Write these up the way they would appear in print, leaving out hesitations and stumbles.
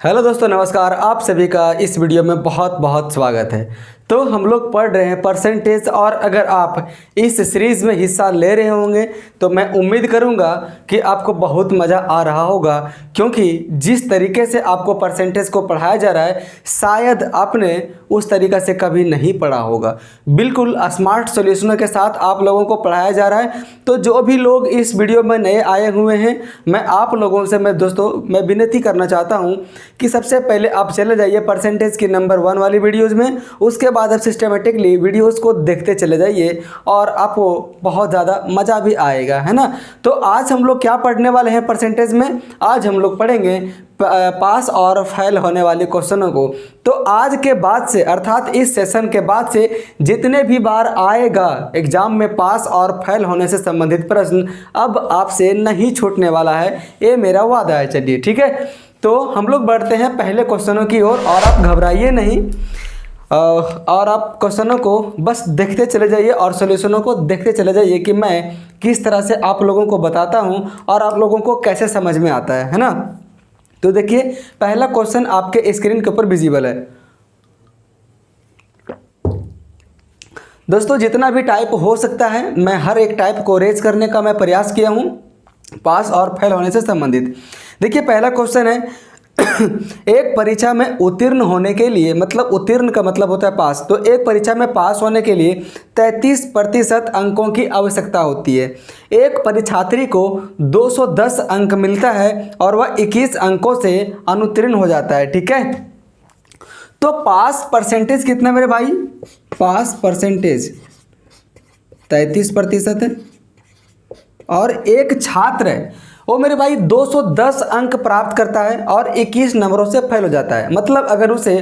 Hello दोस्तों, नमस्कार। आप सभी का इस वीडियो में बहुत बहुत स्वागत है। तो हम लोग पढ़ रहे हैं परसेंटेज, और अगर आप इस सीरीज़ में हिस्सा ले रहे होंगे तो मैं उम्मीद करूंगा कि आपको बहुत मज़ा आ रहा होगा, क्योंकि जिस तरीके से आपको परसेंटेज को पढ़ाया जा रहा है शायद आपने उस तरीक़े से कभी नहीं पढ़ा होगा। बिल्कुल स्मार्ट सॉल्यूशनों के साथ आप लोगों को पढ़ाया जा रहा है। तो जो भी लोग इस वीडियो में नए आए हुए हैं, मैं आप लोगों से मैं विनती करना चाहता हूँ कि सबसे पहले आप चले जाइए परसेंटेज की नंबर 1 वाली वीडियोज़ में। उसके बाद आप सिस्टमेटिकली वीडियोस को देखते चले जाइए और आपको बहुत ज़्यादा मज़ा भी आएगा, है ना। तो आज हम लोग क्या पढ़ने वाले हैं परसेंटेज में? आज हम लोग पढ़ेंगे पास और फेल होने वाले क्वेश्चनों को। तो आज के बाद से, अर्थात इस सेशन के बाद से जितने भी बार आएगा एग्जाम में पास और फेल होने से संबंधित प्रश्न, अब आपसे नहीं छूटने वाला है, ये मेरा वादा है। चलिए ठीक है, तो हम लोग बढ़ते हैं पहले क्वेश्चनों की ओर। और आप घबराइए नहीं, और आप क्वेश्चनों को बस देखते चले जाइए और सॉल्यूशनों को देखते चले जाइए कि मैं किस तरह से आप लोगों को बताता हूं और आप लोगों को कैसे समझ में आता है ना। तो देखिए, पहला क्वेश्चन आपके स्क्रीन के ऊपर विजिबल है। दोस्तों, जितना भी टाइप हो सकता है मैं हर एक टाइप को रेज करने का मैं प्रयास किया हूं पास और फेल होने से संबंधित। देखिए, पहला क्वेश्चन है एक परीक्षा में उत्तीर्ण होने के लिए, मतलब उत्तीर्ण का मतलब होता है पास, तो एक परीक्षा में पास होने के लिए 33% अंकों की आवश्यकता होती है। एक परीक्षार्थी को 210 अंक मिलता है और वह 21 अंकों से अनुत्तीर्ण हो जाता है। ठीक है, तो पास परसेंटेज कितना मेरे भाई? पास परसेंटेज 33% है, और एक छात्र है वो मेरे भाई 210 अंक प्राप्त करता है और 21 नंबरों से फेल हो जाता है। मतलब अगर उसे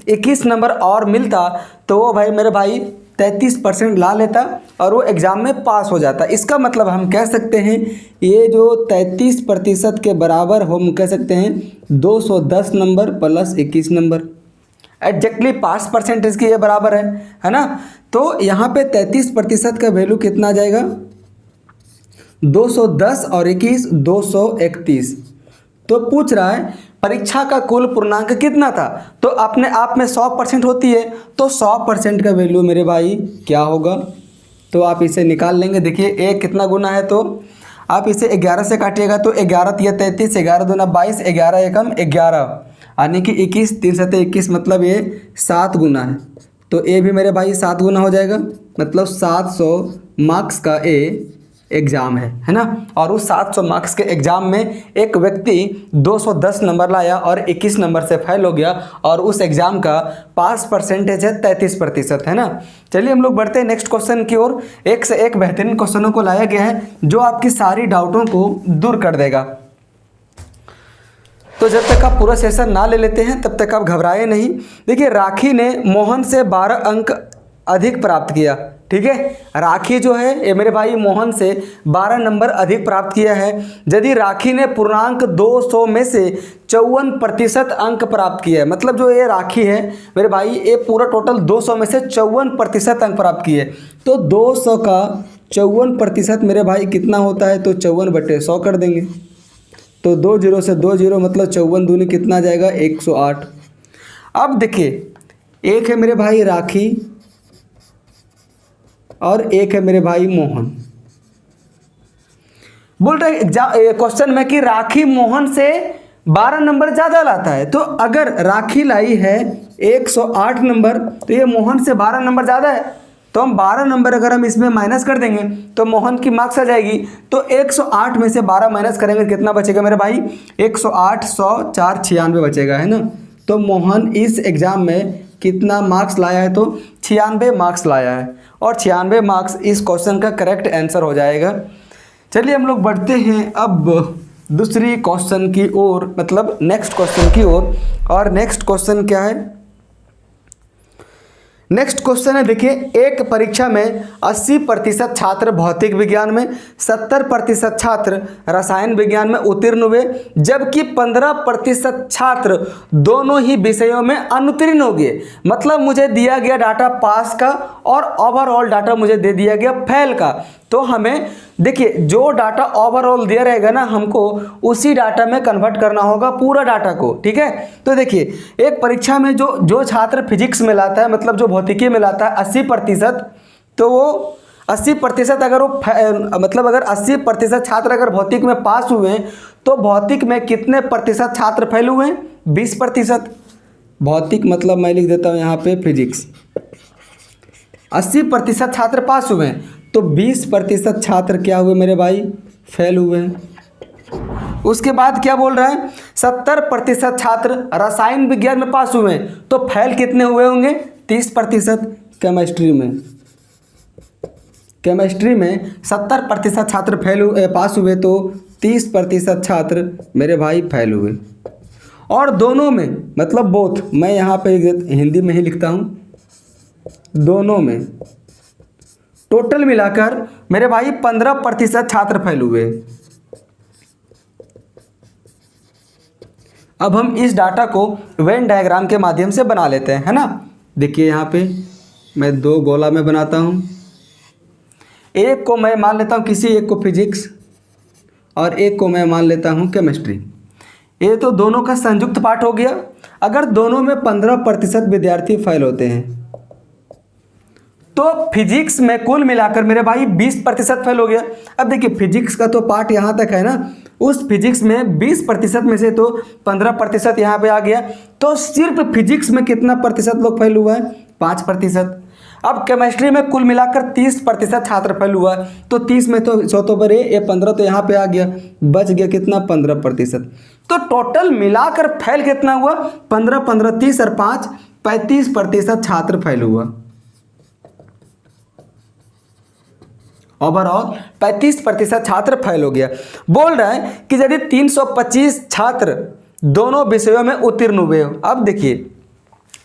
21 नंबर और मिलता तो वो भाई मेरे भाई 33% ला लेता और वो एग्ज़ाम में पास हो जाता। इसका मतलब हम कह सकते हैं ये जो 33% के बराबर हम कह सकते हैं 210 नंबर प्लस 21 नंबर, एग्जैक्टली पास परसेंटेज के ये बराबर है ना। तो यहाँ पे 33% का वैल्यू कितना आ जाएगा? 210 और 21 231। तो पूछ रहा है परीक्षा का कुल पूर्णांक कितना था, तो अपने आप में 100% होती है, तो 100% का वैल्यू मेरे भाई क्या होगा? तो आप इसे निकाल लेंगे। देखिए, एक कितना गुना है, तो आप इसे 11 से काटिएगा तो 11 या 33, 11 दूना 22, 11 एकम 11, यानी कि 21, 3 सत्ते 21, मतलब ये 7 गुना है। तो ये भी मेरे भाई 7 गुना हो जाएगा, मतलब 700 मार्क्स का ये एग्ज़ाम है ना। और उस 700 मार्क्स के एग्ज़ाम में एक व्यक्ति 210 नंबर लाया और 21 नंबर से फेल हो गया, और उस एग्ज़ाम का पास परसेंटेज है 33%, है ना। चलिए हम लोग बढ़ते हैं नेक्स्ट क्वेश्चन की ओर। एक से एक बेहतरीन क्वेश्चनों को लाया गया है जो आपकी सारी डाउटों को दूर कर देगा। तो जब तक आप पूरा सेशन ना ले लेते हैं तब तक आप घबराए नहीं। देखिए, राखी ने मोहन से 12 अंक अधिक प्राप्त किया। ठीक है, राखी जो है ये मेरे भाई मोहन से 12 नंबर अधिक प्राप्त किया है। यदि राखी ने पूर्णांक 200 में से 54% अंक प्राप्त किया है, मतलब जो ये राखी है मेरे भाई ये पूरा टोटल 200 में से 54% अंक प्राप्त किए, तो 200 का 54% मेरे भाई कितना होता है? तो 54/100 कर देंगे। तो 2 0 से 2 0, मतलब 54 दूनी कितना आ जाएगा? 108। अब देखिए, एक है मेरे भाई राखी और एक है मेरे भाई मोहन। बोल रहे क्वेश्चन में कि राखी मोहन से 12 नंबर ज़्यादा लाता है। तो अगर राखी लाई है 108 नंबर, तो ये मोहन से 12 नंबर ज़्यादा है, तो हम 12 नंबर अगर हम इसमें माइनस कर देंगे तो मोहन की मार्क्स आ जाएगी। तो 108 में से 12 माइनस करेंगे कितना बचेगा मेरे भाई? 108 100 4 96 बचेगा, है ना। तो मोहन इस एग्ज़ाम में कितना मार्क्स लाया है? तो 96 मार्क्स लाया है, और 96 मार्क्स इस क्वेश्चन का करेक्ट आंसर हो जाएगा। चलिए हम लोग बढ़ते हैं अब दूसरी क्वेश्चन की ओर, मतलब नेक्स्ट क्वेश्चन की ओर। और नेक्स्ट क्वेश्चन क्या है? नेक्स्ट क्वेश्चन है, देखिए, एक परीक्षा में 80% छात्र भौतिक विज्ञान में, 70% छात्र रसायन विज्ञान में उत्तीर्ण हुए, जबकि 15% छात्र दोनों ही विषयों में अनुत्तीर्ण हो गए। मतलब मुझे दिया गया डाटा पास का और ओवरऑल डाटा मुझे दे दिया गया फेल का। तो हमें देखिए जो डाटा ओवरऑल दिया रहेगा ना, हमको उसी डाटा में कन्वर्ट करना होगा पूरा डाटा को, ठीक है। तो देखिए एक परीक्षा में जो छात्र फिजिक्स में लाता है, मतलब जो भौतिकी में लाता है 80%, तो वो 80% अगर वो मतलब अगर 80% छात्र अगर भौतिक में पास हुए हैं, तो भौतिक में कितने प्रतिशत छात्र फेल हुए हैं? 20%। भौतिक मतलब मैं लिख देता हूँ यहाँ पे फिजिक्स, 80% छात्र पास हुए हैं, तो 20% छात्र क्या हुए मेरे भाई? फेल हुए हैं। उसके बाद क्या बोल रहा है? 70% छात्र रसायन विज्ञान में पास हुए हैं, तो फेल कितने हुए होंगे? 30%। केमिस्ट्री में 70% छात्र पास हुए, तो 30% छात्र मेरे भाई फेल हुए। और दोनों में मतलब बोथ, मैं यहाँ पे हिंदी में ही लिखता हूँ, दोनों में टोटल मिलाकर मेरे भाई 15% छात्र फेल हुए। अब हम इस डाटा को वेन डायग्राम के माध्यम से बना लेते हैं, है ना। देखिए यहाँ पे मैं 2 गोला में बनाता हूँ, एक को मैं मान लेता हूँ किसी एक को फिजिक्स, और एक को मैं मान लेता हूँ केमिस्ट्री। ये तो दोनों का संयुक्त पाठ हो गया। अगर दोनों में 15% विद्यार्थी फेल होते हैं, तो फिजिक्स में कुल मिलाकर मेरे भाई 20% फेल हो गया। अब देखिए फिजिक्स का तो पार्ट यहाँ तक है ना, उस फिजिक्स में 20% में से तो 15% यहाँ पे आ गया, तो सिर्फ फिजिक्स में कितना प्रतिशत लोग फेल हुआ है? 5%। अब केमिस्ट्री में कुल मिलाकर 30% छात्र फेल हुआ है, तो 30 में तो 100 तो बरे, ये 15 तो यहाँ पे आ गया, बच गया कितना? 15%। तो टोटल मिलाकर फेल कितना हुआ? 15 15 30 और 5 35% छात्र फेल हुआ। ओवरऑल 35% छात्र फेल हो गया। बोल रहा है कि यदि 325 छात्र दोनों विषयों में उत्तीर्ण हुए हो। अब देखिए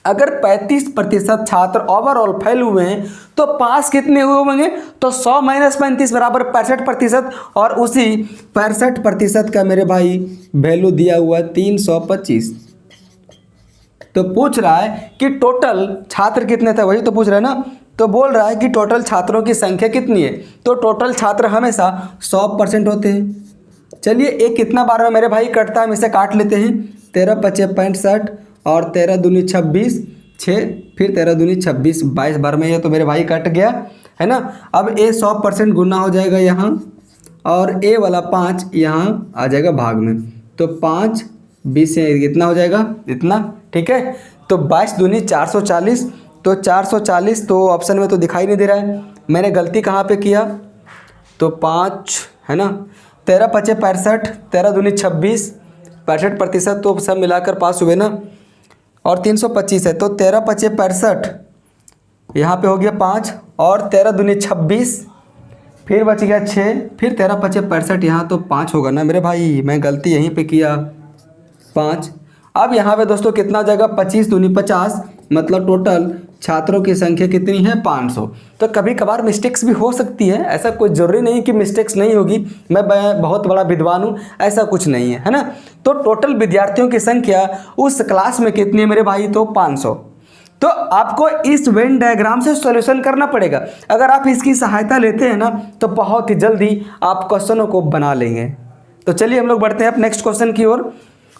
अगर 35% छात्र ओवरऑल फेल हुए हैं, तो पास कितने हुए होंगे? तो 100 - 35 बराबर 65%, और उसी 65% का मेरे भाई वैल्यू दिया हुआ 325। तो पूछ रहा है कि टोटल छात्र कितने थे, वही तो पूछ रहा है ना। तो बोल रहा है कि टोटल छात्रों की संख्या कितनी है, तो टोटल छात्र हमेशा 100% होते हैं। चलिए एक कितना बार में मेरे भाई कटता है, हम इसे काट लेते हैं। 13 × 5 = 65, और 13 दूनी 26, 6, फिर 13 दूनी 26, 22 बार में ये तो मेरे भाई कट गया, है ना। अब ए 100% गुना हो जाएगा यहाँ, और ए वाला 5 यहाँ आ जाएगा भाग में, तो 5 20 से इतना हो जाएगा, इतना, ठीक है। तो 22 दूनी 440, तो 440 तो ऑप्शन में तो दिखाई नहीं दे रहा है, मैंने गलती कहाँ पे किया? तो 5 है ना, 13 × 5 = 65, 13 दूनी 26, 65% तो सब मिलाकर पास हुए ना, और 325 है, तो 13 × 5 = 65, यहाँ पे हो गया 5, और 13 दूनी 26, फिर बच गया 6, फिर 13 × 5 = 65, यहाँ तो 5 होगा ना मेरे भाई, मैं गलती यहीं पे किया, 5। अब यहाँ पे दोस्तों कितना जाएगा? 25 दूनी 50, मतलब टोटल छात्रों की संख्या कितनी है? 500। तो कभी कभार मिस्टेक्स भी हो सकती है, ऐसा कोई ज़रूरी नहीं कि मिस्टेक्स नहीं होगी, मैं बहुत बड़ा विद्वान हूँ, ऐसा कुछ नहीं है, है ना। तो टोटल विद्यार्थियों की संख्या उस क्लास में कितनी है मेरे भाई? तो 500। तो आपको इस वेन डायग्राम से सॉल्यूशन करना पड़ेगा। अगर आप इसकी सहायता लेते हैं ना, तो बहुत ही जल्दी आप क्वेश्चनों को बना लेंगे। तो चलिए हम लोग बढ़ते हैं अब नेक्स्ट क्वेश्चन की ओर।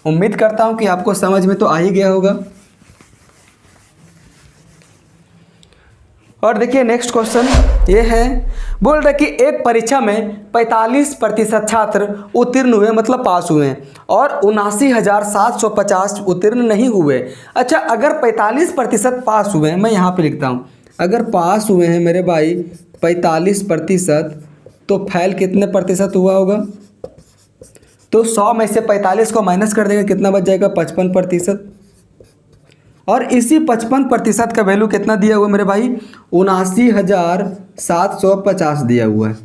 उम्मीद करता हूँ कि आपको समझ में तो आ ही गया होगा। और देखिए नेक्स्ट क्वेश्चन ये है, बोल रहा है कि एक परीक्षा में 45% छात्र उत्तीर्ण हुए, मतलब पास हुए हैं, और 79,750 उत्तीर्ण नहीं हुए। अच्छा, अगर 45% पास हुए हैं, मैं यहाँ पे लिखता हूँ, अगर पास हुए हैं मेरे भाई 45%, तो फेल कितने प्रतिशत हुआ होगा? तो 100 में से 45 को माइनस कर देंगे, कितना बच जाएगा? 55%। और इसी 55% का वैल्यू कितना दिया हुआ मेरे भाई? 79,750 दिया हुआ है।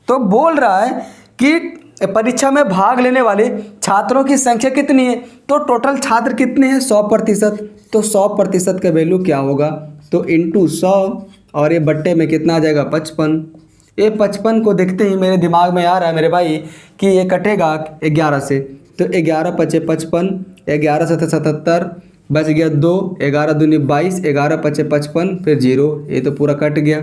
तो बोल रहा है कि परीक्षा में भाग लेने वाले छात्रों की संख्या कितनी है? तो टोटल छात्र कितने हैं? 100%। तो 100% का वैल्यू क्या होगा? तो इंटू 100, और ये बट्टे में कितना आ जाएगा? 55। ये 55 को देखते ही मेरे दिमाग में आ रहा है मेरे भाई कि ये कटेगा 11 से, तो 11 × 5 = 55, 11 × 7 = 77, बच गया 2, 11 दूनी 22, 11 × 5 = 55, फिर 0, ये तो पूरा कट गया।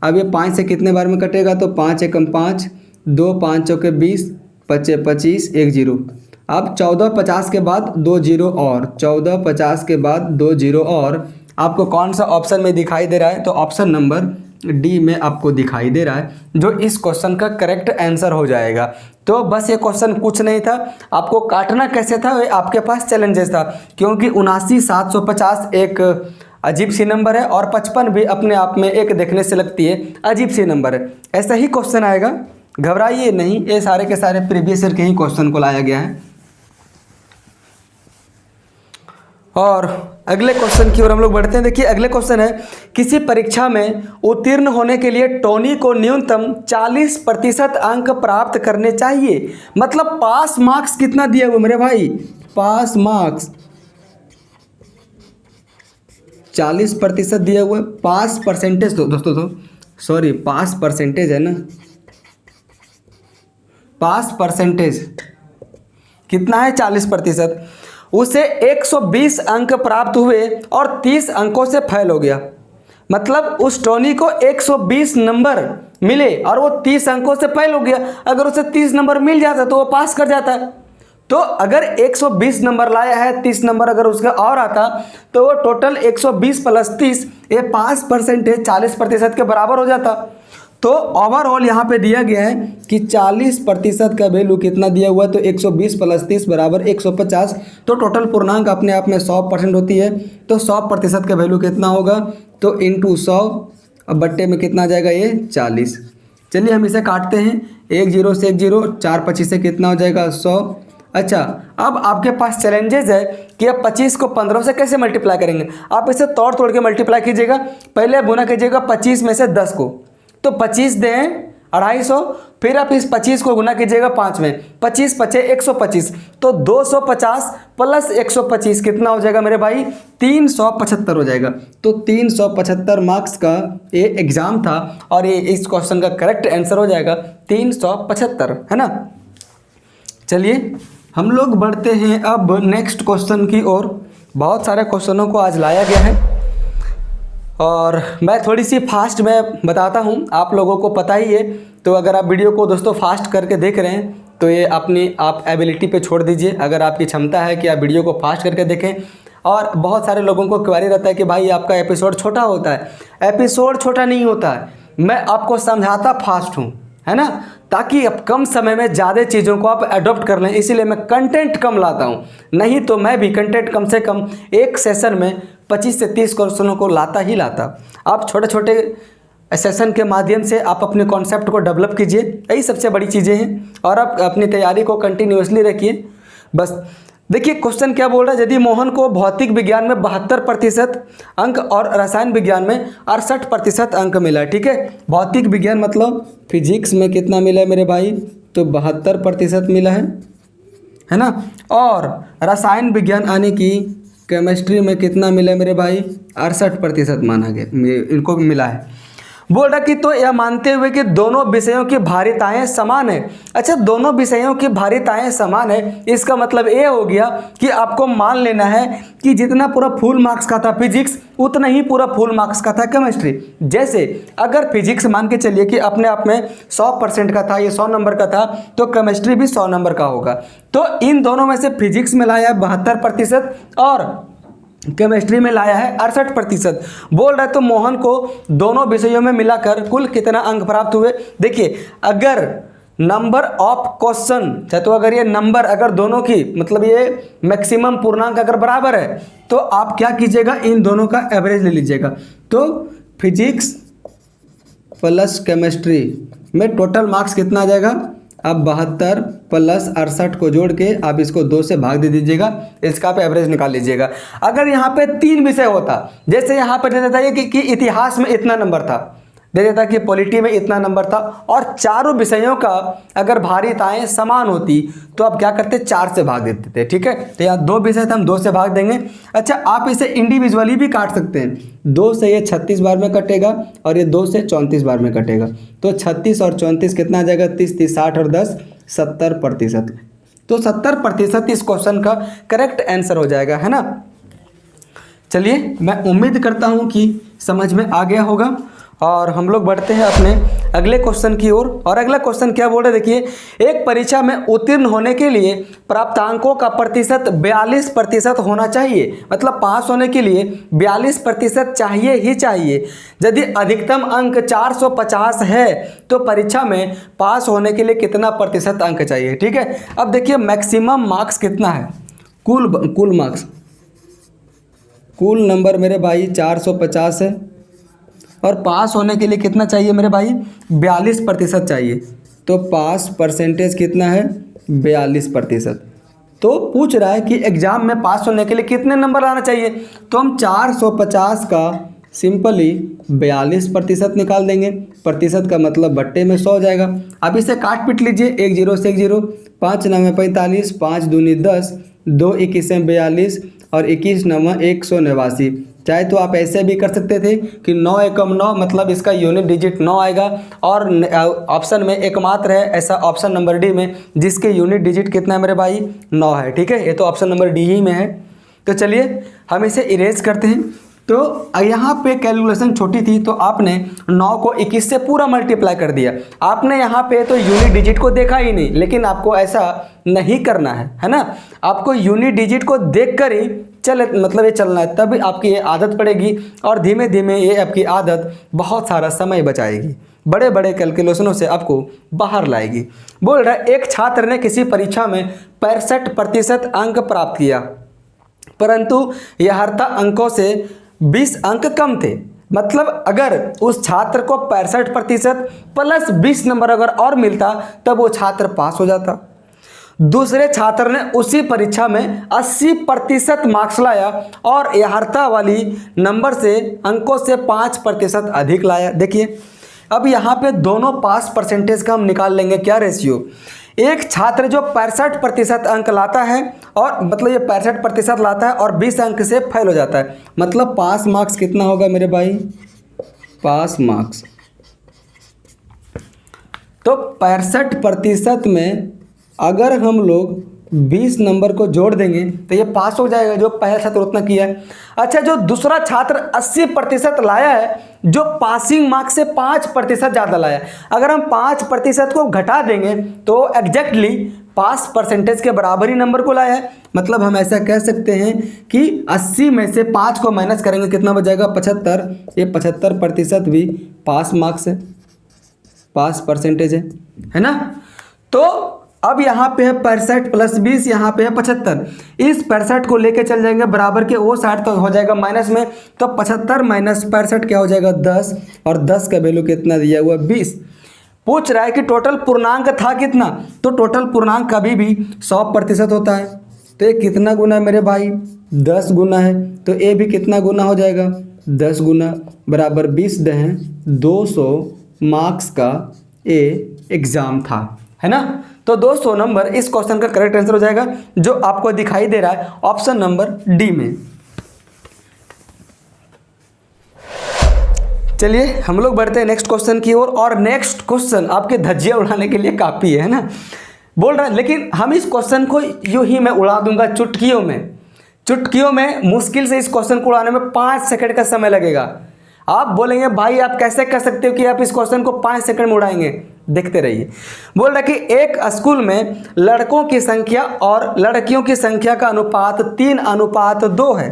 अब ये 5 से कितने बार में कटेगा? तो 5 × 1 = 5, 2 5 चौके 20, 5 25, 1 0। अब 14 50 के बाद 2 0 और 14 50 के बाद 2 0 और आपको कौन सा ऑप्शन में दिखाई दे रहा है? तो ऑप्शन नंबर डी में आपको दिखाई दे रहा है, जो इस क्वेश्चन का करेक्ट आंसर हो जाएगा। तो बस ये क्वेश्चन कुछ नहीं था, आपको काटना कैसे था ये आपके पास चैलेंजेस था, क्योंकि 79 750 एक अजीब सी नंबर है और 55 भी अपने आप में एक देखने से लगती है अजीब सी नंबर है। ऐसा ही क्वेश्चन आएगा, घबराइए नहीं, ये सारे के सारे प्रीवियस ईयर के ही क्वेश्चन को लाया गया है। और अगले क्वेश्चन की ओर हम लोग बढ़ते हैं। देखिए अगले क्वेश्चन है, किसी परीक्षा में उत्तीर्ण होने के लिए टोनी को न्यूनतम 40% अंक प्राप्त करने चाहिए। मतलब पास मार्क्स कितना दिया हुआ मेरे भाई? पास मार्क्स 40% दिया हुआ है। पास परसेंटेज तो दोस्तों तो सॉरी पास परसेंटेज है ना, पास परसेंटेज कितना है? 40%। उसे 120 अंक प्राप्त हुए और 30 अंकों से फेल हो गया। मतलब उस टोनी को 120 नंबर मिले और वो 30 अंकों से फेल हो गया। अगर उसे 30 नंबर मिल जाता तो वो पास कर जाता है। तो अगर 120 नंबर लाया है, 30 नंबर अगर उसका और आता तो वो टोटल 120 + 30 ये पास परसेंटेज 40% के बराबर हो जाता। तो ओवरऑल यहाँ पे दिया गया है कि 40% का वैल्यू कितना दिया हुआ है? तो 120 + 30 = 150। तो टोटल पूर्णांक अपने आप में 100% होती है। तो 100% का वैल्यू कितना होगा? तो इंटू 100, अब बट्टे में कितना आ जाएगा? ये 40। चलिए हम इसे काटते हैं। 1 0 से 1 0, 4 25 से कितना हो जाएगा? 100। अच्छा, अब आपके पास चैलेंजेस है कि आप 25 को 15 से कैसे मल्टीप्लाई करेंगे। आप इसे तोड़ के मल्टीप्लाई कीजिएगा। पहले गुना कीजिएगा 25 में से 10 को, तो 25 दें 250। फिर आप इस 25 को गुना कीजिएगा 5 में, 25 5 125, तो 250 + 125 कितना हो जाएगा मेरे भाई? 375 हो जाएगा। तो 375 मार्क्स का ये एग्ज़ाम था और ये इस क्वेश्चन का करेक्ट आंसर हो जाएगा 375, है ना। चलिए हम लोग बढ़ते हैं अब नेक्स्ट क्वेश्चन की ओर। बहुत सारे क्वेश्चनों को आज लाया गया है और मैं थोड़ी सी फास्ट में बताता हूँ, आप लोगों को पता ही है। तो अगर आप वीडियो को दोस्तों फास्ट करके देख रहे हैं तो ये अपनी आप एबिलिटी पे छोड़ दीजिए। अगर आपकी क्षमता है कि आप वीडियो को फास्ट करके देखें, और बहुत सारे लोगों को क्वेरी रहता है कि भाई आपका एपिसोड छोटा होता है। एपिसोड छोटा नहीं होता है, मैं आपको समझाता फास्ट हूँ, है ना, ताकि अब कम समय में ज़्यादा चीज़ों को आप अडॉप्ट कर लें। इसीलिए मैं कंटेंट कम लाता हूँ, नहीं तो मैं भी कंटेंट कम से कम एक सेशन में 25 से 30 क्वेश्चनों को लाता ही लाता। आप छोटे छोटे सेशन के माध्यम से आप अपने कॉन्सेप्ट को डेवलप कीजिए, यही सबसे बड़ी चीज़ें हैं। और आप अपनी तैयारी को कंटिन्यूसली रखिए। बस देखिए क्वेश्चन क्या बोल रहा है। यदि मोहन को भौतिक विज्ञान में 72% अंक और रसायन विज्ञान में 68% अंक मिला, ठीक है। भौतिक विज्ञान मतलब फिजिक्स में कितना मिला है मेरे भाई? तो 72% मिला है ना। और रसायन विज्ञान यानी कि केमिस्ट्री में कितना मिला है मेरे भाई? 68% माना गया, इनको मिला है। बोल रहा कि तो यह मानते हुए कि दोनों विषयों की भारिताएं समान है। अच्छा, दोनों विषयों की भारिताएं समान है, इसका मतलब ये हो गया कि आपको मान लेना है कि जितना पूरा फुल मार्क्स का था फिजिक्स, उतना ही पूरा फुल मार्क्स का था केमिस्ट्री। जैसे अगर फिजिक्स मान के चलिए कि अपने आप में 100% का था, ये 100 नंबर का था, तो केमिस्ट्री भी 100 नंबर का होगा। तो इन दोनों में से फिजिक्स में लाया 72% और केमिस्ट्री में लाया है 68%। बोल रहा है तो मोहन को दोनों विषयों में मिलाकर कुल कितना अंक प्राप्त हुए। देखिए अगर नंबर ऑफ क्वेश्चन, तो अगर ये नंबर अगर दोनों की मतलब ये मैक्सिमम पूर्णांक अगर बराबर है तो आप क्या कीजिएगा? इन दोनों का एवरेज ले लीजिएगा। तो फिजिक्स प्लस केमिस्ट्री में टोटल मार्क्स कितना आ जाएगा? अब 72 + 68 को जोड़ के आप इसको 2 से भाग दे दीजिएगा, इसका आप एवरेज निकाल लीजिएगा। अगर यहाँ पे 3 विषय होता, जैसे यहाँ पर दे देता है कि इतिहास में इतना नंबर था, दे देता कि पॉलिटी में इतना नंबर था, और चारों विषयों का अगर भारिताएं समान होती तो आप क्या करते? 4 से भाग देते थे, ठीक है। तो यहाँ 2 विषय थे, हम 2 से भाग देंगे। अच्छा, आप इसे इंडिविजुअली भी काट सकते हैं। 2 से ये 36 बार में कटेगा और ये 2 से 34 बार में कटेगा। तो 36 और 34 कितना आ जाएगा? 30 30 60 और 10 70%। तो 70% इस क्वेश्चन का करेक्ट आंसर हो जाएगा, है ना। चलिए मैं उम्मीद करता हूँ कि समझ में आ गया होगा और हम लोग बढ़ते हैं अपने अगले क्वेश्चन की ओर। और अगला क्वेश्चन क्या बोल रहे हैं, देखिए, एक परीक्षा में उत्तीर्ण होने के लिए प्राप्तांकों का प्रतिशत 42% होना चाहिए। मतलब पास होने के लिए 42% चाहिए ही चाहिए। यदि अधिकतम अंक 450 है तो परीक्षा में पास होने के लिए कितना प्रतिशत अंक चाहिए। ठीक है, अब देखिए मैक्सिमम मार्क्स कितना है, कुल मार्क्स, कुल नंबर मेरे भाई 450 है, और पास होने के लिए कितना चाहिए मेरे भाई, 42% चाहिए। तो पास परसेंटेज कितना है, 42%। तो पूछ रहा है कि एग्जाम में पास होने के लिए कितने नंबर लाना चाहिए, तो हम 450 का सिंपली 42% निकाल देंगे। प्रतिशत का मतलब बट्टे में 100 हो जाएगा। अब इसे काट पीट लीजिए, 1 0 से 1 0, 5 9 45, 5 दूनी 10, 2 21 42 और 21 9 189। चाहे तो आप ऐसे भी कर सकते थे कि 9 एकम 9, मतलब इसका यूनिट डिजिट 9 आएगा। और ऑप्शन में एकमात्र है ऐसा ऑप्शन नंबर डी में जिसके यूनिट डिजिट कितना है मेरे भाई, 9 है। ठीक है, ये तो ऑप्शन नंबर डी ही में है। तो चलिए हम इसे इरेज करते हैं। तो यहाँ पे कैलकुलेशन छोटी थी तो आपने 9 को 21 से पूरा मल्टीप्लाई कर दिया। आपने यहाँ पे तो यूनिट डिजिट को देखा ही नहीं, लेकिन आपको ऐसा नहीं करना है ना। आपको यूनिट डिजिट को देखकर ही मतलब ये चलना है, तभी आपकी ये आदत पड़ेगी और धीमे धीमे ये आपकी आदत बहुत सारा समय बचाएगी, बड़े बड़े कैलकुलेशनों से आपको बाहर लाएगी। बोल रहा है, एक छात्र ने किसी परीक्षा में 65% अंक प्राप्त किया, परंतु यथार्थ अंकों से 20 अंक कम थे। मतलब अगर उस छात्र को 65% प्लस 20 नंबर अगर और मिलता तब वो छात्र पास हो जाता। दूसरे छात्र ने उसी परीक्षा में 80% मार्क्स लाया और यथार्थ वाली नंबर से अंकों से 5% अधिक लाया। देखिए अब यहाँ पे दोनों पास परसेंटेज का हम निकाल लेंगे। क्या रेशियो, एक छात्र जो 65% अंक लाता है और मतलब ये 65% लाता है और 20 अंक से फेल हो जाता है, मतलब पास मार्क्स कितना होगा मेरे भाई, पास मार्क्स। तो 65% में अगर हम लोग 20 नंबर को जोड़ देंगे तो ये पास हो जाएगा, जो पहला छात्र उतना किया है। अच्छा, जो दूसरा छात्र 80% लाया है, जो पासिंग मार्क्स से 5% ज़्यादा लाया है, अगर हम 5% को घटा देंगे तो एग्जैक्टली पास परसेंटेज के बराबर ही नंबर को लाया है। मतलब हम ऐसा कह सकते हैं कि 80 में से 5 को माइनस करेंगे कितना बच जाएगा, 75। ये 75% भी पास मार्क्स है, पास परसेंटेज है ना। तो अब यहाँ पे है 65 प्लस 20, यहाँ पे है 75। इस 65 को लेके चल जाएंगे बराबर के वो साइड तो हो जाएगा माइनस में, तो 75 माइनस 65 क्या हो जाएगा, 10। और 10 का वैल्यू कितना दिया हुआ, 20। पूछ रहा है कि टोटल पूर्णांक था कितना, तो टोटल पूर्णांक कभी भी 100% होता है। तो ये कितना गुना है मेरे भाई, 10 गुना है। तो ए भी कितना गुना हो जाएगा, 10 गुना, बराबर 20 दहें 200 मार्क्स का ए एग्जाम था, है ना। तो 200 नंबर इस क्वेश्चन का करेक्ट आंसर हो जाएगा, जो आपको दिखाई दे रहा है ऑप्शन नंबर डी में। चलिए हम लोग बढ़ते हैं नेक्स्ट क्वेश्चन की ओर। और नेक्स्ट क्वेश्चन आपके धज्जियां उड़ाने के लिए काफ़ी है ना। बोल रहा है, लेकिन हम इस क्वेश्चन को यूं ही मैं उड़ा दूंगा चुटकियों में मुश्किल से इस क्वेश्चन को उड़ाने में 5 सेकंड का समय लगेगा। आप बोलेंगे भाई आप कैसे कर सकते हो कि आप इस क्वेश्चन को 5 सेकंड में उड़ाएंगे, देखते रहिए। बोल रहा है कि एक स्कूल में लड़कों की संख्या और लड़कियों की संख्या का अनुपात 3:2 है।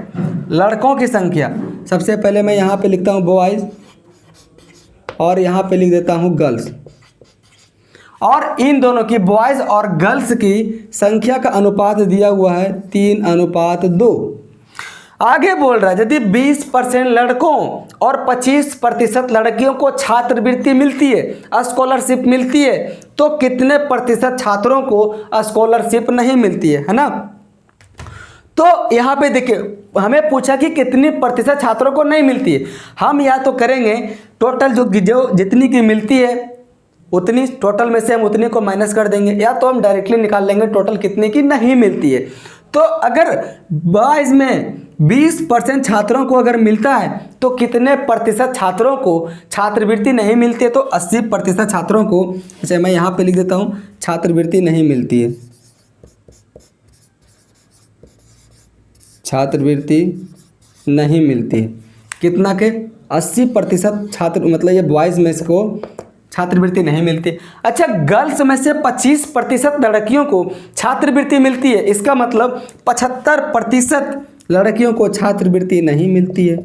लड़कों की संख्या, सबसे पहले मैं यहाँ पे लिखता हूँ बॉयज़ और यहाँ पे लिख देता हूँ गर्ल्स, और इन दोनों की बॉयज़ और गर्ल्स की संख्या का अनुपात दिया हुआ है 3:2। आगे बोल रहा है यदि 20% लड़कों और 25% लड़कियों को छात्रवृत्ति मिलती है, स्कॉलरशिप मिलती है, तो कितने प्रतिशत छात्रों को स्कॉलरशिप नहीं मिलती है ना। तो यहाँ पे देखिए हमें पूछा कि कितनी प्रतिशत छात्रों को नहीं मिलती है। हम या तो करेंगे टोटल जो जितनी की मिलती है उतनी, टोटल में से हम उतने को माइनस कर देंगे, या तो हम डायरेक्टली निकाल लेंगे टोटल कितने की नहीं मिलती है। तो अगर बॉयज़ में 20% छात्रों को अगर मिलता है तो कितने प्रतिशत छात्रों को छात्रवृत्ति नहीं मिलती है, तो 80% छात्रों को, अच्छा मैं यहाँ पे लिख देता हूँ छात्रवृत्ति नहीं मिलती है, छात्रवृत्ति नहीं मिलती है। कितना के 80% छात्र, मतलब ये बॉयज़ में इसको छात्रवृत्ति नहीं मिलती। अच्छा, गर्ल्स में से 25% लड़कियों को छात्रवृत्ति मिलती है, इसका मतलब 75% लड़कियों को छात्रवृत्ति नहीं मिलती है।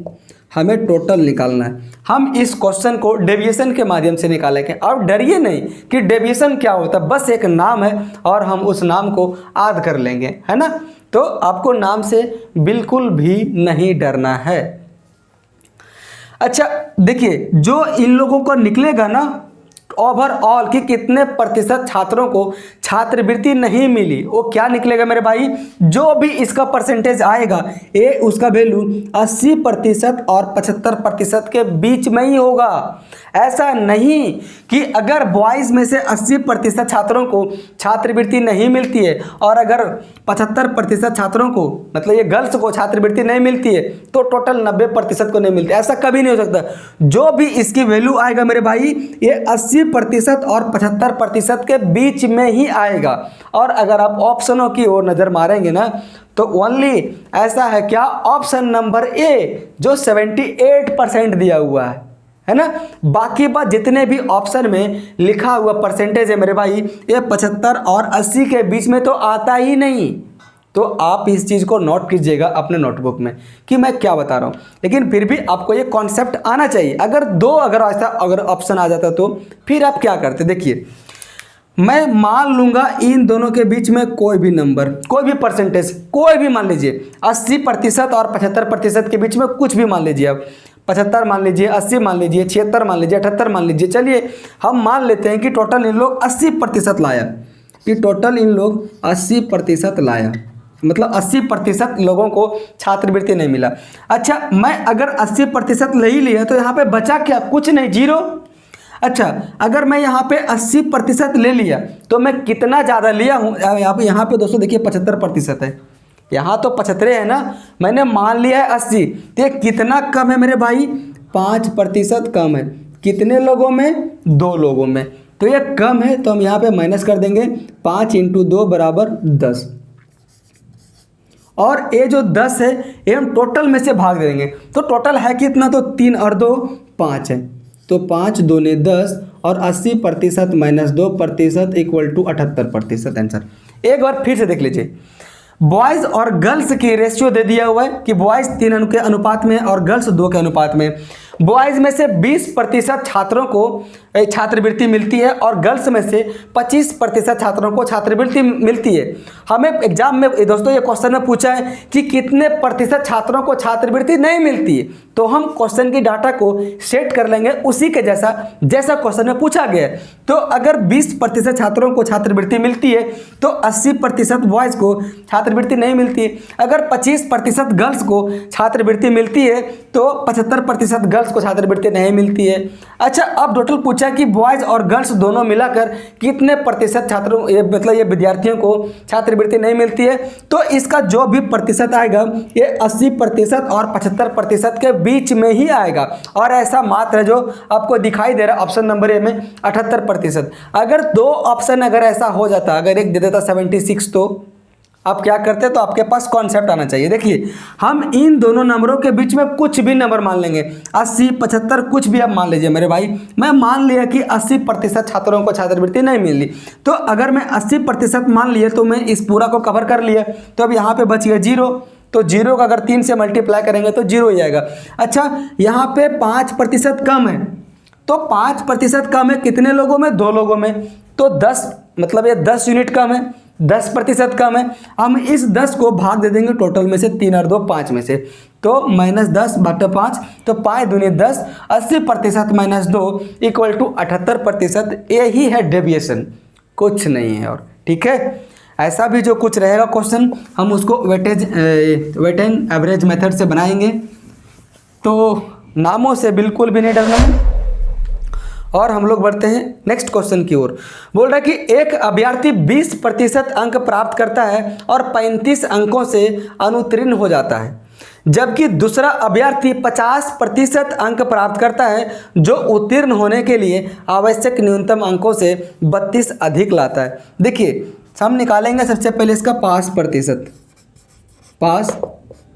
हमें टोटल निकालना है। हम इस क्वेश्चन को डेविएशन के माध्यम से निकालेंगे। अब डरिए नहीं कि डेविएशन क्या होता है, बस एक नाम है और हम उस नाम को याद कर लेंगे, है ना। तो आपको नाम से बिल्कुल भी नहीं डरना है। अच्छा देखिए, जो इन लोगों को निकलेगा ना ओवरऑल कि कितने प्रतिशत छात्रों को छात्रवृत्ति नहीं मिली, वो क्या निकलेगा मेरे भाई, जो भी इसका परसेंटेज आएगा ये उसका वैल्यू 80% और 75% के बीच में ही होगा। ऐसा नहीं कि अगर बॉयज़ में से 80% छात्रों को छात्रवृत्ति नहीं मिलती है और अगर 75% छात्रों को, मतलब ये गर्ल्स को छात्रवृत्ति नहीं मिलती है, तो टोटल 90% को नहीं मिलती। ऐसा कभी नहीं हो सकता। जो भी इसकी वैल्यू आएगा मेरे भाई, ये 80% और 75% के बीच में ही आएगा। और अगर आप ऑप्शनों की ओर नज़र मारेंगे ना, तो ओनली ऐसा है क्या, ऑप्शन नंबर ए जो 78% दिया हुआ है ना। बाकी बात जितने भी ऑप्शन में लिखा हुआ परसेंटेज है मेरे भाई, ये 75 और 80 के बीच में तो आता ही नहीं। तो आप इस चीज़ को नोट कीजिएगा अपने नोटबुक में कि मैं क्या बता रहा हूँ, लेकिन फिर भी आपको ये कॉन्सेप्ट आना चाहिए। अगर ऐसा ऑप्शन आ जाता तो फिर आप क्या करते। देखिए, मैं मान लूँगा इन दोनों के बीच में कोई भी नंबर, कोई भी परसेंटेज, कोई भी मान लीजिए 80% और 75% के बीच में कुछ भी मान लीजिए। आप 75 मान लीजिए, 80 मान लीजिए, 76 मान लीजिए, 78 मान लीजिए। चलिए हम मान लेते हैं कि टोटल इन लोग 80% लाया, कि टोटल इन लोग 80% लाया, मतलब 80% लोगों को छात्रवृत्ति नहीं मिला। अच्छा, मैं अगर 80% ले ही लिया तो यहाँ पे बचा क्या, कुछ नहीं, जीरो। अच्छा, अगर मैं यहाँ पे 80% ले लिया तो मैं कितना ज़्यादा लिया हूँ, यहाँ पे दोस्तों देखिए 75% है, यहाँ तो 75 है ना, मैंने मान लिया है 80, तो कितना कम है मेरे भाई, 5% कम है। कितने लोगों में, 2 लोगों में, तो ये कम है। तो हम यहाँ पे माइनस कर देंगे, 5 × 2 = 10, और ये जो 10 है ये हम टोटल में से भाग देंगे। तो टोटल है कितना, तो 3 और 2 5 है, तो 5 दूने 10 और 80% - 2% = 78% आंसर। एक बार फिर से देख लीजिए, बॉयज़ और गर्ल्स की रेशियो दे दिया हुआ है कि बॉयज़ 3 के अनुपात में और गर्ल्स 2 के अनुपात में। बॉयज़ में से 20% छात्रों को छात्रवृत्ति मिलती है और गर्ल्स में से 25% छात्रों को छात्रवृत्ति मिलती है। हमें एग्जाम में दोस्तों ये क्वेश्चन में पूछा है कि कितने प्रतिशत छात्रों को छात्रवृत्ति नहीं मिलती है, तो हम क्वेश्चन की डाटा को सेट कर लेंगे उसी के जैसा क्वेश्चन में पूछा गया है। तो अगर 20% छात्रों को छात्रवृत्ति मिलती है तो 80% बॉयज़ को छात्रवृत्ति नहीं मिलती है। अगर 25% गर्ल्स को छात्रवृत्ति मिलती है तो 75% गर्ल्स को छात्रवृत्ति नहीं मिलती है। अच्छा, अब टोटल पूछा कि बॉयज़ और गर्ल्स दोनों मिलाकर कितने प्रतिशत छात्रों, मतलब ये विद्यार्थियों को छात्रवृत्ति नहीं मिलती है, तो इसका जो भी प्रतिशत आएगा ये 80% और 75% के बीच में ही आएगा। और ऐसा मात्र जो आपको दिखाई दे रहा है ऑप्शन नंबर ए में 78%। अगर 2 ऑप्शन अगर ऐसा हो जाता, अगर एक दे देता 76, तो आप क्या करते, तो आपके पास कॉन्सेप्ट आना चाहिए। देखिए, हम इन दोनों नंबरों के बीच में कुछ भी नंबर मान लेंगे, 80 75 कुछ भी आप मान लीजिए मेरे भाई। मैं मान लिया कि 80% छात्रों को छात्रवृत्ति नहीं मिली, तो अगर मैं 80% मान लिया तो मैं इस पूरा को कवर कर लिया। तो अब यहाँ पे बच गया 0, तो 0 का अगर 3 से मल्टीप्लाई करेंगे तो 0 ही आएगा। अच्छा, यहाँ पे 5% कम है, तो 5% कम है कितने लोगों में, 2 लोगों में, तो 10, मतलब ये 10 यूनिट कम है, 10% कम है। हम इस 10 को भाग दे देंगे टोटल में से, 3 और 2 5 में से, तो -10/5, तो 5 दूनी 10, 80% - 2 = 78%। यही है डेविएशन, कुछ नहीं है और, ठीक है। ऐसा भी जो कुछ रहेगा क्वेश्चन, हम उसको वेट एंड एवरेज मेथड से बनाएंगे। तो नामों से बिल्कुल भी नहीं डरना है। और हम लोग बढ़ते हैं नेक्स्ट क्वेश्चन की ओर। बोल रहा है कि एक अभ्यर्थी 20% अंक प्राप्त करता है और 35 अंकों से अनुत्तीर्ण हो जाता है, जबकि दूसरा अभ्यर्थी 50% अंक प्राप्त करता है, जो उत्तीर्ण होने के लिए आवश्यक न्यूनतम अंकों से 32 अधिक लाता है। देखिए, हम निकालेंगे सबसे पहले इसका पास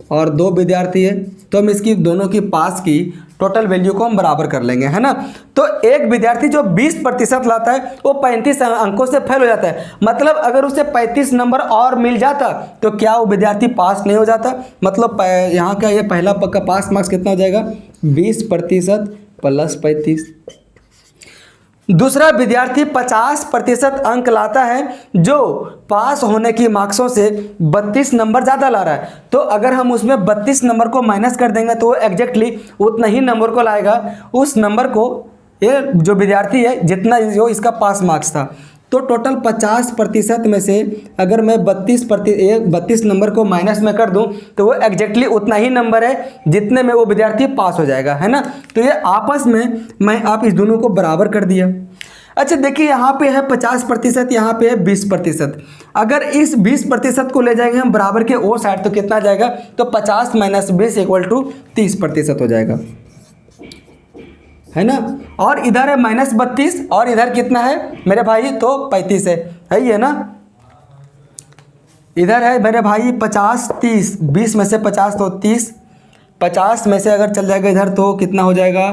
और 2 विद्यार्थी है, तो हम इसकी दोनों की पास की टोटल वैल्यू को हम बराबर कर लेंगे, है ना। तो एक विद्यार्थी जो 20% लाता है वो 35 अंकों से फेल हो जाता है। मतलब अगर उसे 35 नंबर और मिल जाता तो क्या वो विद्यार्थी पास नहीं हो जाता। मतलब यहाँ का ये पहला पक्का पास मार्क्स कितना हो जाएगा, 20% प्लस 35। दूसरा विद्यार्थी 50% अंक लाता है जो पास होने की मार्क्सों से 32 नंबर ज़्यादा ला रहा है। तो अगर हम उसमें 32 नंबर को माइनस कर देंगे तो वो एग्जैक्टली उतना ही नंबर को लाएगा, उस नंबर को ये जो विद्यार्थी है जितना जो इसका पास मार्क्स था। तो टोटल 50% में से अगर मैं 32 नंबर को माइनस में कर दूं तो वो एग्जैक्टली उतना ही नंबर है जितने में वो विद्यार्थी पास हो जाएगा, है ना। तो ये आपस में मैं आप इस दोनों को बराबर कर दिया। अच्छा देखिए यहाँ पे है 50%, यहाँ पे है 20%। अगर इस 20% को ले जाएंगे हम बराबर के ओ साइड तो कितना जाएगा, तो 50 - 20 = 30% हो जाएगा, है ना। और इधर है -32 और इधर कितना है मेरे भाई, तो 35 है ये ना। इधर है मेरे भाई 50 30, 20 में से 50 तो 30, 50 में से अगर चल जाएगा इधर तो कितना हो जाएगा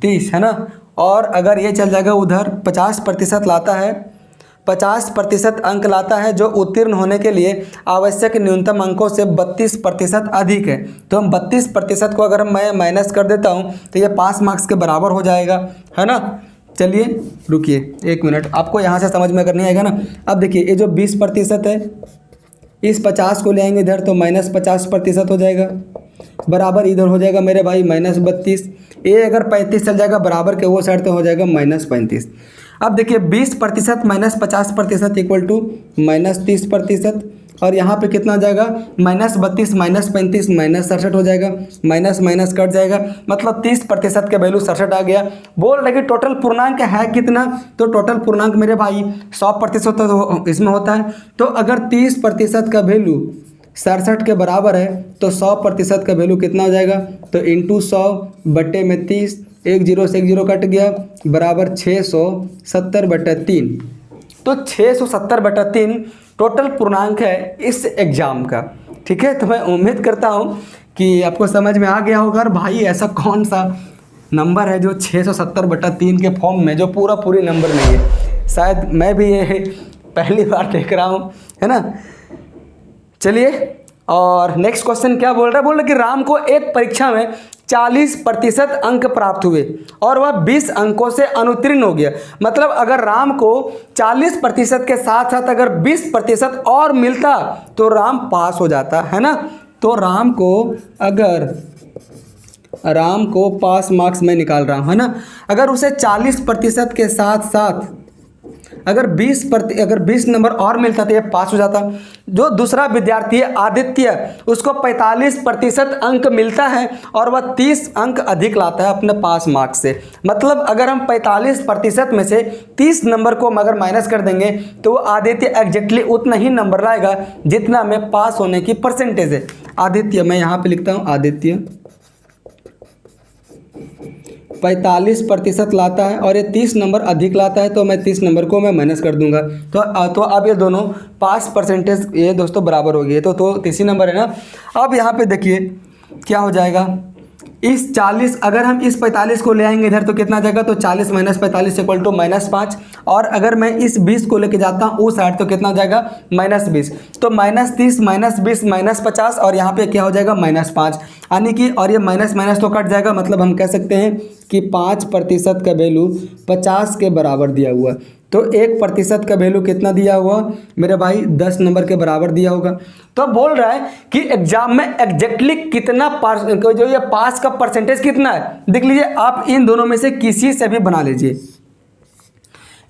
30, है ना। और अगर ये चल जाएगा उधर 50% लाता है, 50% अंक लाता है जो उत्तीर्ण होने के लिए आवश्यक न्यूनतम अंकों से 32% अधिक है। तो हम 32% को अगर मैं माइनस कर देता हूँ तो ये पास मार्क्स के बराबर हो जाएगा, है ना। चलिए रुकिए 1 मिनट, आपको यहाँ से समझ में अगर नहीं आएगा ना। अब देखिए ये जो 20% है इस 50 को ले आएंगे इधर तो -50% हो जाएगा, बराबर इधर हो जाएगा मेरे भाई -32। ये अगर 35 चल जाएगा बराबर के वो साइड तो हो जाएगा -35। अब देखिए 20% - 50% = -30%। और यहाँ पे कितना हो जाएगा -32 - 35 -67 हो जाएगा, माइनस कट जाएगा, मतलब 30% के वैल्यू 67 आ गया। बोल रहे कि टोटल पूर्णांक है कितना, तो टोटल पूर्णांक मेरे भाई 100% इसमें होता है। तो अगर 30% का वैल्यू 67 के बराबर है तो 100% का वैल्यू कितना हो जाएगा, तो इंटू 100/30, 1 0 से 1 0 कट गया, बराबर 670/3। तो 670/3 टोटल पूर्णांक है इस एग्ज़ाम का, ठीक है। तो मैं उम्मीद करता हूँ कि आपको समझ में आ गया होगा। और भाई ऐसा कौन सा नंबर है जो 670/3 के फॉर्म में, जो पूरी नंबर नहीं है। शायद मैं भी ये पहली बार देख रहा हूँ, है ना। चलिए और नेक्स्ट क्वेश्चन क्या बोल रहा है कि राम को एक परीक्षा में 40% अंक प्राप्त हुए और वह 20 अंकों से अनुत्तीर्ण हो गया। मतलब अगर राम को 40% के साथ साथ अगर 20% और मिलता तो राम पास हो जाता, है ना। तो राम को पास मार्क्स में निकाल रहा हूँ, है ना। अगर उसे 40% के साथ साथ अगर 20 नंबर और मिलता तो ये पास हो जाता। जो दूसरा विद्यार्थी है आदित्य, उसको 45% अंक मिलता है और वह 30 अंक अधिक लाता है अपने पास मार्क्स से। मतलब अगर हम 45% में से 30 नंबर को अगर माइनस कर देंगे तो वो आदित्य एग्जैक्टली उतना ही नंबर लाएगा जितना में पास होने की परसेंटेज है। आदित्य, मैं यहाँ पे लिखता हूँ आदित्य 45% लाता है और ये 30 नंबर अधिक लाता है, तो मैं 30 नंबर को मैं माइनस कर दूंगा। तो अब ये दोनों पास परसेंटेज ये दोस्तों बराबर हो गए। तो 30 नंबर है ना। अब यहाँ पे देखिए क्या हो जाएगा, इस 40 अगर हम इस 45 को ले आएंगे इधर तो कितना जाएगा, तो 40 - 45 = -5। और अगर मैं इस 20 को लेके जाता हूँ उस साइड तो कितना हो जाएगा -20। तो -30 - 20 -50 और यहाँ पे क्या हो जाएगा -5, यानी कि और ये माइनस तो कट जाएगा। मतलब हम कह सकते हैं कि 5% का वैल्यू 50 के बराबर दिया हुआ है। तो 1% का वैल्यू कितना दिया हुआ मेरे भाई, 10 नंबर के बराबर दिया होगा। तो बोल रहा है कि एग्जाम में एग्जैक्टली कितना जो ये पास का परसेंटेज कितना है। देख लीजिए आप इन दोनों में से किसी से भी बना लीजिए,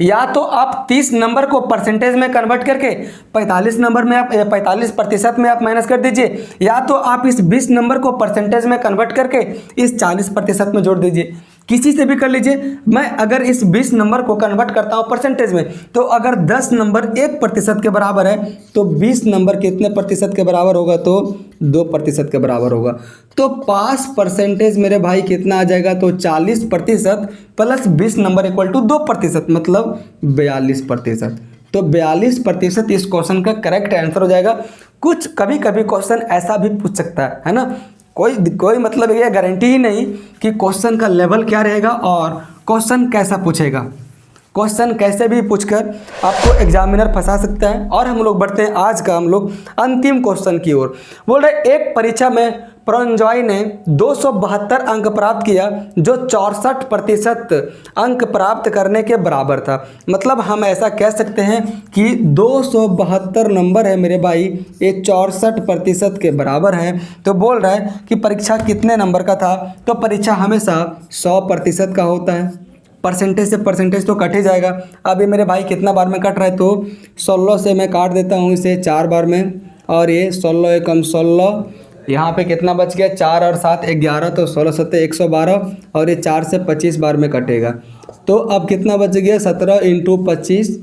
या तो आप 30 नंबर को परसेंटेज में कन्वर्ट करके 45 नंबर में आप 45% में आप माइनस कर दीजिए, या तो आप इस 20 नंबर को परसेंटेज में कन्वर्ट करके इस 40% में जोड़ दीजिए। किसी से भी कर लीजिए। मैं अगर इस 20 नंबर को कन्वर्ट करता हूँ परसेंटेज में, तो अगर 10 नंबर 1% के बराबर है तो 20 नंबर कितने प्रतिशत के बराबर होगा, तो 2% के बराबर होगा। तो पास परसेंटेज मेरे भाई कितना आ जाएगा, तो 40% प्लस 20 नंबर = 2%, मतलब 42%। तो 42% इस क्वेश्चन का करेक्ट आंसर हो जाएगा। कुछ कभी कभी क्वेश्चन ऐसा भी पूछ सकता है ना, कोई मतलब ये गारंटी ही नहीं कि क्वेश्चन का लेवल क्या रहेगा और क्वेश्चन कैसा पूछेगा। क्वेश्चन कैसे भी पूछकर आपको एग्जामिनर फंसा सकता है। और हम लोग बढ़ते हैं आज का हम लोग अंतिम क्वेश्चन की ओर। बोल रहे एक परीक्षा में प्रॉन्जॉय ने 272 अंक प्राप्त किया जो 64% अंक प्राप्त करने के बराबर था। मतलब हम ऐसा कह सकते हैं कि 272 नंबर है मेरे भाई, ये 64% के बराबर है। तो बोल रहा है कि परीक्षा कितने नंबर का था, तो परीक्षा हमेशा 100% का होता है। परसेंटेज से परसेंटेज तो कट ही जाएगा। अभी मेरे भाई कितना बार में कट रहा है, तो 16 से मैं काट देता हूँ इसे 4 बार में, और ये 16 एकम 16, यहाँ पे कितना बच गया, 4 और 7 11, तो 16 7 112, और ये 4 से 25 बार में कटेगा। तो अब कितना बच गया, 17 × 25।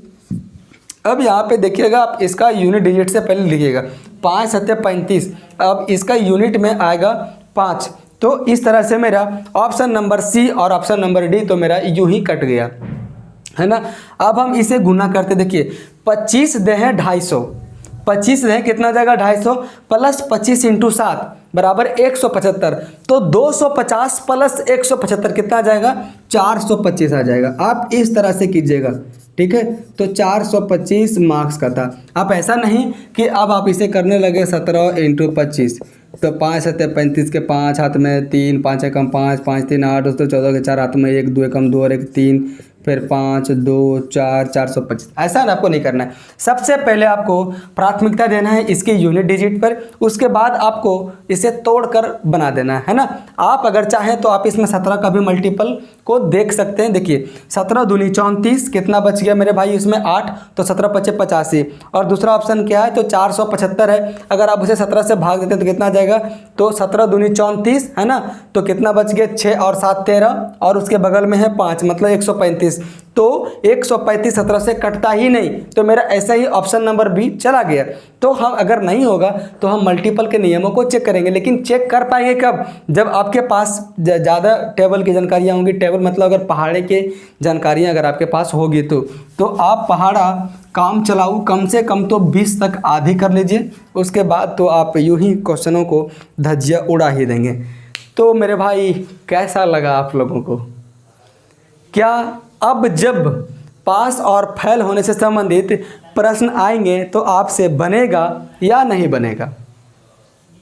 अब यहाँ पे देखिएगा, आप इसका यूनिट डिजिट से पहले लिखिएगा, 5 7 35। अब इसका यूनिट में आएगा 5। तो इस तरह से मेरा ऑप्शन नंबर सी और ऑप्शन नंबर डी तो मेरा यूं ही कट गया, है ना। अब हम इसे गुना करते, देखिए 25 दे हैं 250, 25 दे कितना जाएगा 250, प्लस 25 × 7 बराबर 175। तो 250 प्लस 175 कितना आ जाएगा, 425 आ जाएगा। आप इस तरह से कीजिएगा, ठीक है। तो 425 मार्क्स का था। आप ऐसा नहीं कि अब आप इसे करने लगे 17 × 25, तो 5 7 35 के 5 हाथ में 3, 5 एकम 5, 5 3 8, दोस्तों 14 के 4 हाथ में 1, 2 एकम 2 और 1 3, फिर 5 2 4 425। ऐसा ना आपको नहीं करना है। सबसे पहले आपको प्राथमिकता देना है इसके यूनिट डिजिट पर, उसके बाद आपको इसे तोड़कर बना देना है ना। आप अगर चाहें तो आप इसमें 17 का भी मल्टीपल को देख सकते हैं। देखिए 17 दूनी 34, कितना बच गया मेरे भाई इसमें 8, तो 17 5 85, और दूसरा ऑप्शन क्या है, तो 475 है। अगर आप उसे 17 से भाग देते हैं तो कितना आ जाएगा, तो 17 दूनी 34, है ना। तो कितना बच गया, 6 और 7 13, और उसके बगल में है 5, मतलब 135। तो 135 17 से कटता ही नहीं, तो मेरा ऐसा ही ऑप्शन नंबर बी चला गया। तो हम अगर नहीं होगा तो हम मल्टीपल के नियमों को चेक करेंगे, लेकिन चेक कर पाएंगे कब, जब आपके पास ज़्यादा टेबल की जानकारियाँ होंगी। टेबल मतलब अगर पहाड़े की जानकारियाँ अगर आपके पास होगी तो आप पहाड़ा काम चलाऊ कम से कम तो 20 तक आधी कर लीजिए, उसके बाद तो आप यूं ही क्वेश्चनों को धज्जियाँ उड़ा ही देंगे। तो मेरे भाई कैसा लगा आप लोगों को? क्या अब जब पास और फेल होने से संबंधित प्रश्न आएंगे तो आपसे बनेगा या नहीं बनेगा?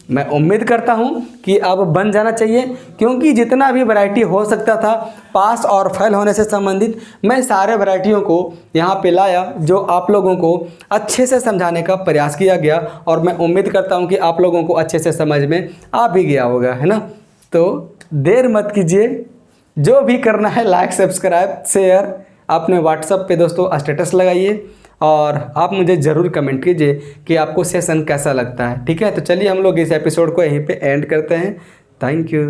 मैं उम्मीद करता हूं कि अब बन जाना चाहिए, क्योंकि जितना भी वैरायटी हो सकता था पास और फेल होने से संबंधित, मैं सारे वैरायटियों को यहाँ पे लाया, जो आप लोगों को अच्छे से समझाने का प्रयास किया गया। और मैं उम्मीद करता हूँ कि आप लोगों को अच्छे से समझ में आ भी गया होगा, है ना। तो देर मत कीजिए, जो भी करना है लाइक सब्सक्राइब शेयर अपने व्हाट्सएप पे दोस्तों स्टेटस लगाइए, और आप मुझे ज़रूर कमेंट कीजिए कि आपको सेशन कैसा लगता है, ठीक है। तो चलिए हम लोग इस एपिसोड को यहीं पे एंड करते हैं। Thank you.